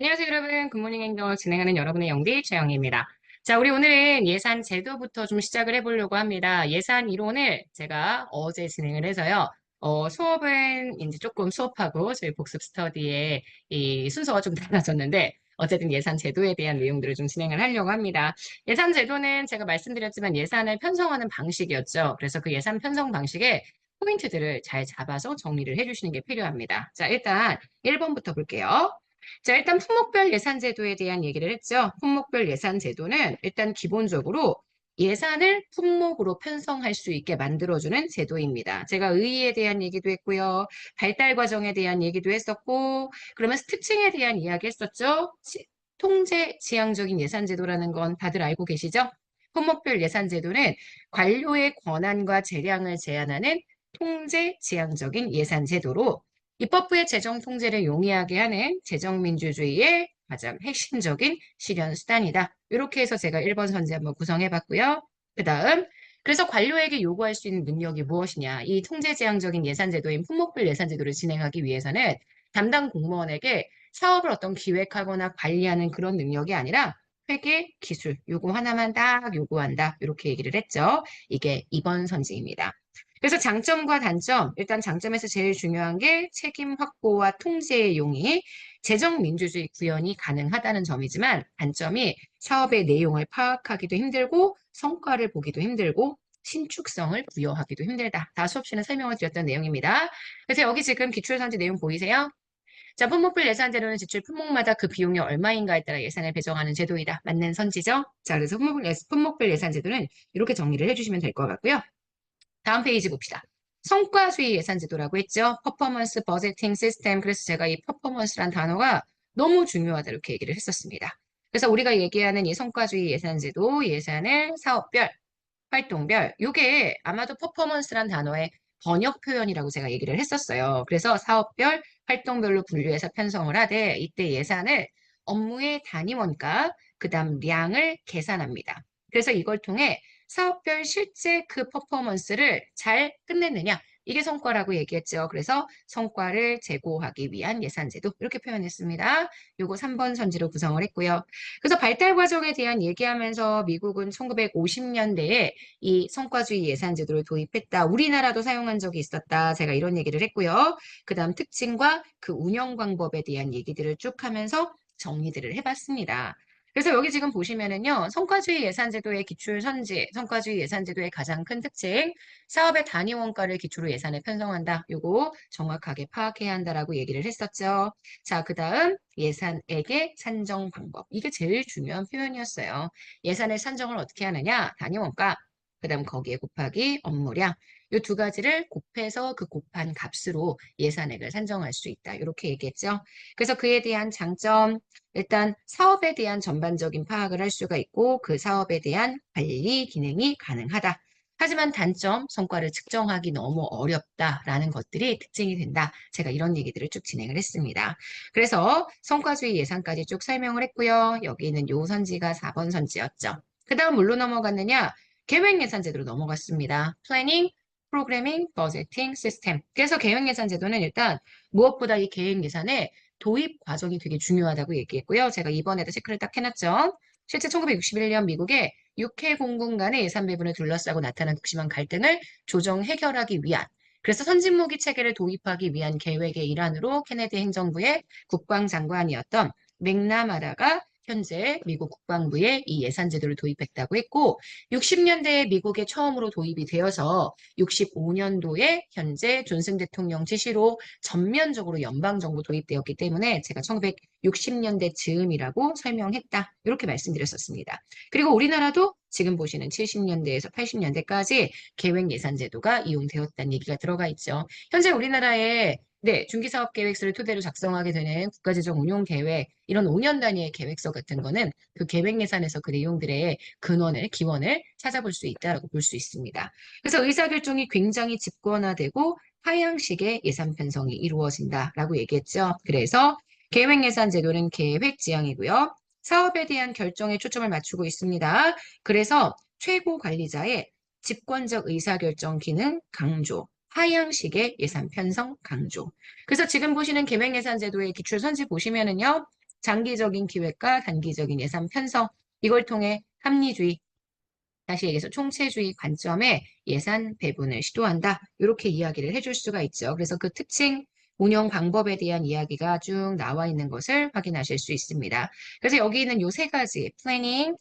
안녕하세요, 여러분. 굿모닝 행동을 진행하는 여러분의 영디 최영희입니다. 자, 우리 오늘은 예산 제도부터 좀 시작을 해보려고 합니다. 예산 이론을 제가 어제 진행을 해서요. 수업은 이제 조금 수업하고 저희 복습 스터디의 이 순서가 좀 달라졌는데, 어쨌든 예산 제도에 대한 내용들을 좀 진행을 하려고 합니다. 예산 제도는 제가 말씀드렸지만 예산을 편성하는 방식이었죠. 그래서 그 예산 편성 방식에 포인트들을 잘 잡아서 정리를 해주시는 게 필요합니다. 자, 일단 1번부터 볼게요. 자, 일단 품목별 예산 제도에 대한 얘기를 했죠. 품목별 예산 제도는 일단 기본적으로 예산을 품목으로 편성할 수 있게 만들어주는 제도입니다. 제가 의의에 대한 얘기도 했고요. 발달 과정에 대한 얘기도 했었고, 그러면 특징에 대한 이야기 했었죠. 통제 지향적인 예산 제도라는 건 다들 알고 계시죠? 품목별 예산 제도는 관료의 권한과 재량을 제한하는 통제 지향적인 예산 제도로 입법부의 재정 통제를 용이하게 하는 재정민주주의의 가장 핵심적인 실현 수단이다. 이렇게 해서 제가 1번 선지 한번 구성해 봤고요. 그 다음, 그래서 관료에게 요구할 수 있는 능력이 무엇이냐. 이 통제제한적인 예산제도인 품목별 예산제도를 진행하기 위해서는 담당 공무원에게 사업을 어떤 기획하거나 관리하는 그런 능력이 아니라 회계, 기술, 요거 하나만 딱 요구한다. 이렇게 얘기를 했죠. 이게 2번 선지입니다. 그래서 장점과 단점, 일단 장점에서 제일 중요한 게 책임 확보와 통제의 용이 재정 민주주의 구현이 가능하다는 점이지만 단점이 사업의 내용을 파악하기도 힘들고 성과를 보기도 힘들고 신축성을 부여하기도 힘들다. 다 수업 시간에 설명을 드렸던 내용입니다. 그래서 여기 지금 기출선지 내용 보이세요? 자, 품목별 예산제도는 지출 품목마다 그 비용이 얼마인가에 따라 예산을 배정하는 제도이다. 맞는 선지죠? 자, 그래서 품목별 예산제도는 이렇게 정리를 해주시면 될 것 같고요. 다음 페이지 봅시다. 성과주의 예산제도라고 했죠. 퍼포먼스 버제팅 시스템. 그래서 제가 이 퍼포먼스란 단어가 너무 중요하다 이렇게 얘기를 했었습니다. 그래서 우리가 얘기하는 이 성과주의 예산제도, 예산을 사업별, 활동별, 이게 아마도 퍼포먼스란 단어의 번역 표현이라고 제가 얘기를 했었어요. 그래서 사업별, 활동별로 분류해서 편성을 하되 이때 예산을 업무의 단위 원가, 그 다음 량을 계산합니다. 그래서 이걸 통해 사업별 실제 그 퍼포먼스를 잘 끝냈느냐, 이게 성과라고 얘기했죠. 그래서 성과를 제고하기 위한 예산제도 이렇게 표현했습니다. 요거 3번 선지로 구성을 했고요. 그래서 발달 과정에 대한 얘기하면서 미국은 1950년대에 이 성과주의 예산제도를 도입했다. 우리나라도 사용한 적이 있었다. 제가 이런 얘기를 했고요. 그 다음 특징과 그 운영 방법에 대한 얘기들을 쭉 하면서 정리들을 해봤습니다. 그래서 여기 지금 보시면은요, 성과주의 예산제도의 기출 선지, 성과주의 예산제도의 가장 큰 특징, 사업의 단위 원가를 기초로 예산을 편성한다. 요거 정확하게 파악해야 한다라고 얘기를 했었죠. 자, 그 다음 예산액의 산정 방법. 이게 제일 중요한 표현이었어요. 예산의 산정을 어떻게 하느냐? 단위 원가, 그 다음 거기에 곱하기 업무량. 이 두 가지를 곱해서 그 곱한 값으로 예산액을 산정할 수 있다. 이렇게 얘기했죠. 그래서 그에 대한 장점, 일단 사업에 대한 전반적인 파악을 할 수가 있고 그 사업에 대한 관리 기능이 가능하다. 하지만 단점, 성과를 측정하기 너무 어렵다라는 것들이 특징이 된다. 제가 이런 얘기들을 쭉 진행을 했습니다. 그래서 성과주의 예산까지 쭉 설명을 했고요. 여기는 요 선지가 4번 선지였죠. 그 다음 뭘로 넘어갔느냐? 계획예산제도로 넘어갔습니다. 플래닝, 프로그래밍, 버제팅, 시스템. 그래서 계획예산제도는 일단 무엇보다 이 계획예산의 도입 과정이 되게 중요하다고 얘기했고요. 제가 이번에도 체크를 딱 해놨죠. 실제 1961년 미국의 육해 공군 간의 예산 배분을 둘러싸고 나타난 극심한 갈등을 조정 해결하기 위한 그래서 선진무기 체계를 도입하기 위한 계획의 일환으로 케네디 행정부의 국방장관이었던 맥나마라가 현재 미국 국방부에 이 예산제도를 도입했다고 했고 60년대에 미국에 처음으로 도입이 되어서 65년도에 현재 존슨 대통령 지시로 전면적으로 연방정부 도입되었기 때문에 제가 1960년대 즈음이라고 설명했다. 이렇게 말씀드렸었습니다. 그리고 우리나라도 지금 보시는 70년대에서 80년대까지 계획예산제도가 이용되었다는 얘기가 들어가 있죠. 현재 우리나라에 중기사업계획서를 토대로 작성하게 되는 국가재정운용계획, 이런 5년 단위의 계획서 같은 거는 그 계획예산에서 그 내용들의 근원을, 기원을 찾아볼 수 있다고 볼 수 있습니다. 그래서 의사결정이 굉장히 집권화되고 하향식의 예산 편성이 이루어진다라고 얘기했죠. 그래서 계획예산제도는 계획지향이고요. 사업에 대한 결정에 초점을 맞추고 있습니다. 그래서 최고 관리자의 집권적 의사결정 기능 강조, 하향식의 예산 편성 강조. 그래서 지금 보시는 계획예산제도의 기출선지 보시면은요. 장기적인 기획과 단기적인 예산 편성, 이걸 통해 합리주의, 다시 얘기해서 총체주의 관점의 예산 배분을 시도한다. 이렇게 이야기를 해줄 수가 있죠. 그래서 그 특징, 운영 방법에 대한 이야기가 쭉 나와 있는 것을 확인하실 수 있습니다. 그래서 여기 있는 요 세 가지, 플래닝,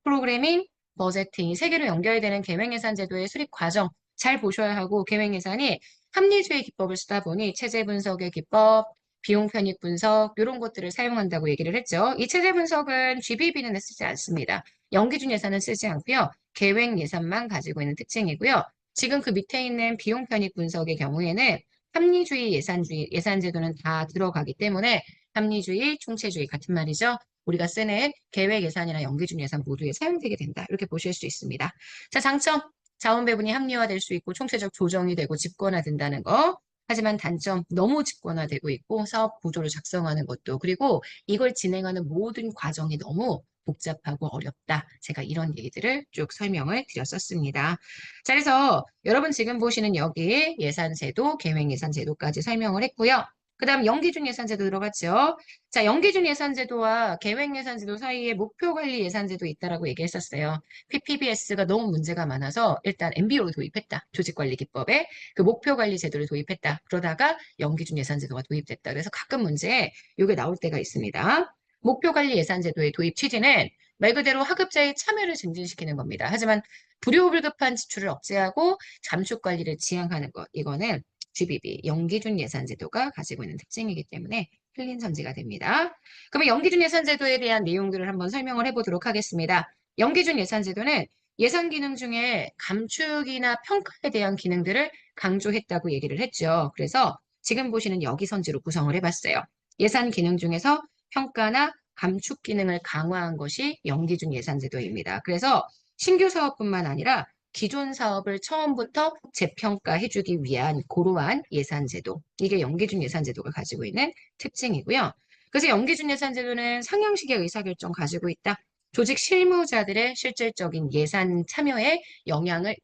프로그래밍, 버제팅, 세 개로 연결되는 계획예산 제도의 수립 과정 잘 보셔야 하고, 계획예산이 합리주의 기법을 쓰다 보니 체제 분석의 기법, 비용 편익 분석 이런 것들을 사용한다고 얘기를 했죠. 이 체제 분석은 GBB는 쓰지 않습니다. 연기준 예산은 쓰지 않고요. 계획 예산만 가지고 있는 특징이고요. 지금 그 밑에 있는 비용 편익 분석의 경우에는 합리주의 예산 제도는 다 들어가기 때문에 합리주의, 총체주의 같은 말이죠. 우리가 쓰는 계획 예산이나 연기준 예산 모두에 사용되게 된다. 이렇게 보실 수 있습니다. 자, 장점. 자원 배분이 합리화될 수 있고 총체적 조정이 되고 집권화된다는 거. 하지만 단점, 너무 집권화되고 있고 사업 구조를 작성하는 것도, 그리고 이걸 진행하는 모든 과정이 너무 복잡하고 어렵다. 제가 이런 얘기들을 쭉 설명을 드렸었습니다. 자, 그래서 여러분 지금 보시는 여기 예산제도, 계획예산제도까지 설명을 했고요. 그 다음 연기준 예산제도 들어갔죠. 자, 연기준 예산제도와 계획예산제도 사이에 목표관리 예산제도 있다라고 얘기했었어요. PPBS가 너무 문제가 많아서 일단 MBO를 도입했다. 조직관리기법에 그 목표관리 제도를 도입했다. 그러다가 연기준 예산제도가 도입됐다. 그래서 가끔 문제에 이게 나올 때가 있습니다. 목표관리 예산제도의 도입 취지는 말 그대로 하급자의 참여를 증진시키는 겁니다. 하지만 불효불급한 지출을 억제하고 잠수관리를 지향하는 것. 이거는 GBB, 연기준 예산제도가 가지고 있는 특징이기 때문에 틀린 선지가 됩니다. 그러면 연기준 예산제도에 대한 내용들을 한번 설명을 해보도록 하겠습니다. 연기준 예산제도는 예산 기능 중에 감축이나 평가에 대한 기능들을 강조했다고 얘기를 했죠. 그래서 지금 보시는 여기 선지로 구성을 해봤어요. 예산 기능 중에서 평가나 감축 기능을 강화한 것이 연기준 예산제도입니다. 그래서 신규 사업뿐만 아니라 기존 사업을 처음부터 재평가해주기 위한 고루한 예산제도. 이게 연기준 예산제도가 가지고 있는 특징이고요. 그래서 연기준 예산제도는 상향식의 의사결정 가지고 있다. 조직 실무자들의 실질적인 예산 참여에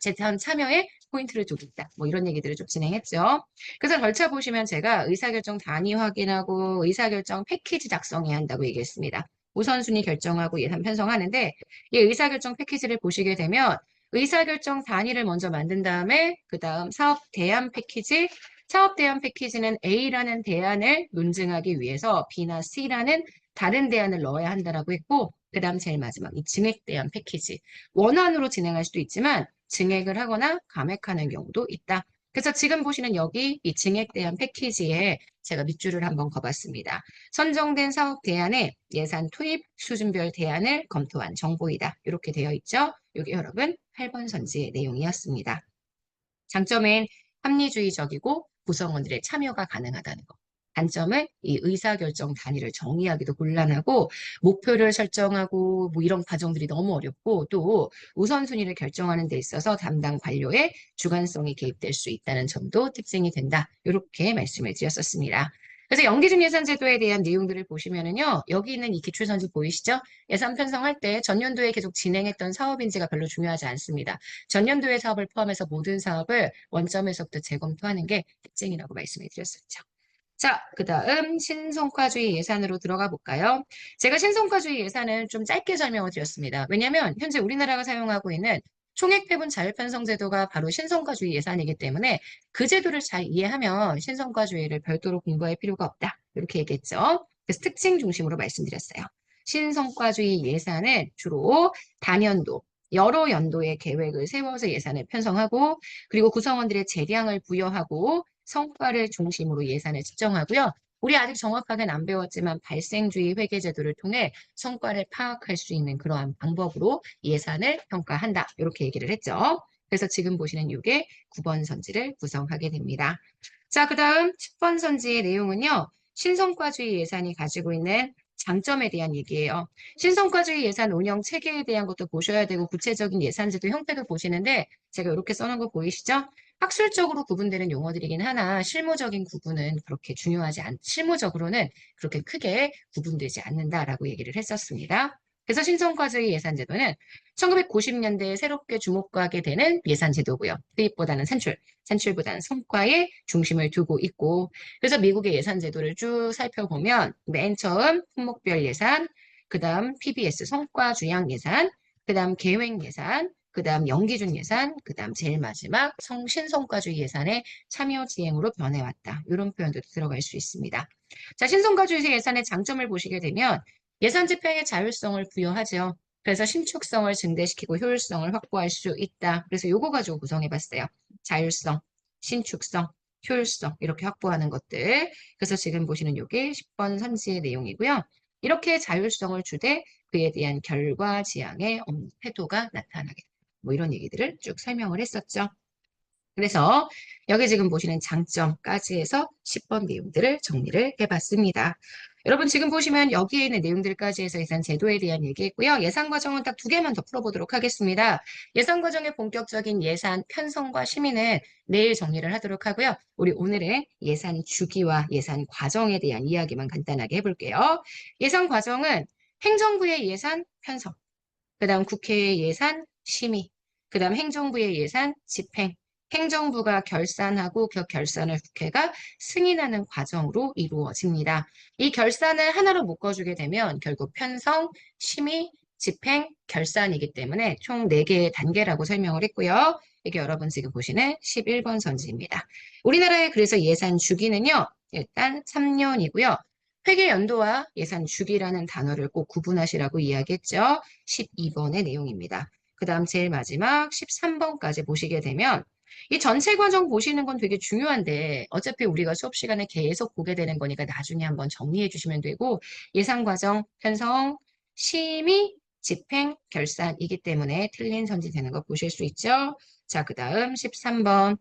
재산 참여에 포인트를 두고 있다. 뭐 이런 얘기들을 좀 진행했죠. 그래서 절차 보시면 제가 의사결정 단위 확인하고 의사결정 패키지 작성해야 한다고 얘기했습니다. 우선순위 결정하고 예산 편성하는데 이 의사결정 패키지를 보시게 되면 의사결정 단위를 먼저 만든 다음에 그 다음 사업 대안 패키지, 사업 대안 패키지는 A라는 대안을 논증하기 위해서 B나 C라는 다른 대안을 넣어야 한다라고 했고 그 다음 제일 마지막 이 증액 대안 패키지. 원안으로 진행할 수도 있지만 증액을 하거나 감액하는 경우도 있다. 그래서 지금 보시는 여기 이 증액 대안 패키지에 제가 밑줄을 한번 그어봤습니다. 선정된 사업 대안에 예산 투입 수준별 대안을 검토한 정보이다. 이렇게 되어 있죠. 여기 여러분 8번 선지의 내용이었습니다. 장점은 합리주의적이고 구성원들의 참여가 가능하다는 것. 단점은 이 의사결정 단위를 정의하기도 곤란하고 목표를 설정하고 뭐 이런 과정들이 너무 어렵고 또 우선순위를 결정하는 데 있어서 담당 관료의 주관성이 개입될 수 있다는 점도 특징이 된다. 이렇게 말씀을 드렸었습니다. 그래서 연기준 예산제도에 대한 내용들을 보시면은요. 여기 있는 이 기출선지 보이시죠? 예산 편성할 때 전년도에 계속 진행했던 사업인지가 별로 중요하지 않습니다. 전년도의 사업을 포함해서 모든 사업을 원점에서부터 재검토하는 게 특징이라고 말씀을 드렸었죠. 자, 그 다음 신성과주의 예산으로 들어가 볼까요? 제가 신성과주의 예산은 좀 짧게 설명을 드렸습니다. 왜냐하면 현재 우리나라가 사용하고 있는 총액배분 자율편성 제도가 바로 신성과주의 예산이기 때문에 그 제도를 잘 이해하면 신성과주의를 별도로 공부할 필요가 없다. 이렇게 얘기했죠. 그래서 특징 중심으로 말씀드렸어요. 신성과주의 예산은 주로 단연도, 여러 연도의 계획을 세워서 예산을 편성하고 그리고 구성원들의 재량을 부여하고 성과를 중심으로 예산을 측정하고요. 우리 아직 정확하게는 안 배웠지만 발생주의 회계제도를 통해 성과를 파악할 수 있는 그러한 방법으로 예산을 평가한다. 이렇게 얘기를 했죠. 그래서 지금 보시는 이게 9번 선지를 구성하게 됩니다. 자, 그 다음 10번 선지의 내용은요. 신성과주의 예산이 가지고 있는 장점에 대한 얘기예요. 신성과주의 예산 운영 체계에 대한 것도 보셔야 되고 구체적인 예산제도 형태도 보시는데 제가 이렇게 써놓은 거 보이시죠? 학술적으로 구분되는 용어들이긴 하나 실무적인 구분은 그렇게 실무적으로는 그렇게 크게 구분되지 않는다라고 얘기를 했었습니다. 그래서 신성과제의 예산제도는 1990년대에 새롭게 주목하게 되는 예산제도고요. 수입보다는 산출보다는 성과에 중심을 두고 있고, 그래서 미국의 예산제도를 쭉 살펴보면 맨 처음 품목별 예산, 그 다음 PBS 성과주양 예산, 그 다음 계획 예산, 그 다음 연기준 예산, 그 다음 제일 마지막 신성과주의 예산의 참여 지행으로 변해왔다. 이런 표현도 들어갈 수 있습니다. 자, 신성과주의 예산의 장점을 보시게 되면 예산 집행의 자율성을 부여하죠. 그래서 신축성을 증대시키고 효율성을 확보할 수 있다. 그래서 요거 가지고 구성해 봤어요. 자율성, 신축성, 효율성 이렇게 확보하는 것들. 그래서 지금 보시는 요게 10번 선지의 내용이고요. 이렇게 자율성을 주되 그에 대한 결과 지향의 태도가 나타나게. 뭐 이런 얘기들을 쭉 설명을 했었죠. 그래서 여기 지금 보시는 장점까지 해서 10번 내용들을 정리를 해봤습니다. 여러분 지금 보시면 여기에 있는 내용들까지 해서 예산 제도에 대한 얘기했고요. 예산 과정은 딱 두 개만 더 풀어보도록 하겠습니다. 예산 과정의 본격적인 예산 편성과 심의는 내일 정리를 하도록 하고요. 우리 오늘은 예산 주기와 예산 과정에 대한 이야기만 간단하게 해볼게요. 예산 과정은 행정부의 예산 편성, 그 다음 국회의 예산 심의, 그 다음 행정부의 예산 집행, 행정부가 결산하고 그 결산을 국회가 승인하는 과정으로 이루어집니다. 이 결산을 하나로 묶어주게 되면 결국 편성, 심의, 집행, 결산이기 때문에 총 4개의 단계라고 설명을 했고요. 이게 여러분 지금 보시는 11번 선지입니다. 우리나라의 그래서 예산 주기는요. 일단 3년이고요. 회계 연도와 예산 주기라는 단어를 꼭 구분하시라고 이야기했죠. 12번의 내용입니다. 그 다음 제일 마지막 13번까지 보시게 되면 이 전체 과정 보시는 건 되게 중요한데 어차피 우리가 수업 시간에 계속 보게 되는 거니까 나중에 한번 정리해 주시면 되고 예산 과정, 편성, 심의, 집행, 결산이기 때문에 틀린 선지 되는 거 보실 수 있죠. 자, 그 다음 13번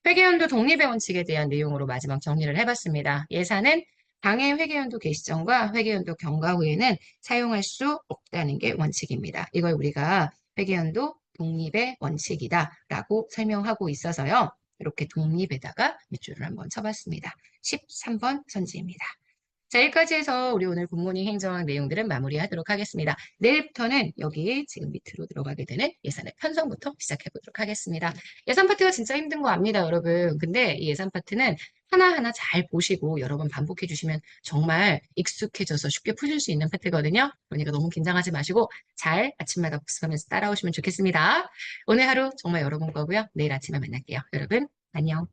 회계연도 독립의 원칙에 대한 내용으로 마지막 정리를 해봤습니다. 예산은 당해 회계연도 개시점과 회계연도 경과 후에는 사용할 수 없다는 게 원칙입니다. 이걸 우리가 회계연도 독립의 원칙이다라고 설명하고 있어서요. 이렇게 독립에다가 밑줄을 한번 쳐봤습니다. 13번 선지입니다. 자, 여기까지 해서 우리 오늘 굿모닝 행정학 내용들은 마무리하도록 하겠습니다. 내일부터는 여기 지금 밑으로 들어가게 되는 예산의 편성부터 시작해 보도록 하겠습니다. 예산 파트가 진짜 힘든 거 압니다, 여러분. 근데 이 예산 파트는 하나하나 잘 보시고 여러 번 반복해 주시면 정말 익숙해져서 쉽게 푸실 수 있는 파트거든요. 그러니까 너무 긴장하지 마시고 잘 아침마다 복습하면서 따라오시면 좋겠습니다. 오늘 하루 정말 여러분 거고요. 내일 아침에 만날게요. 여러분, 안녕.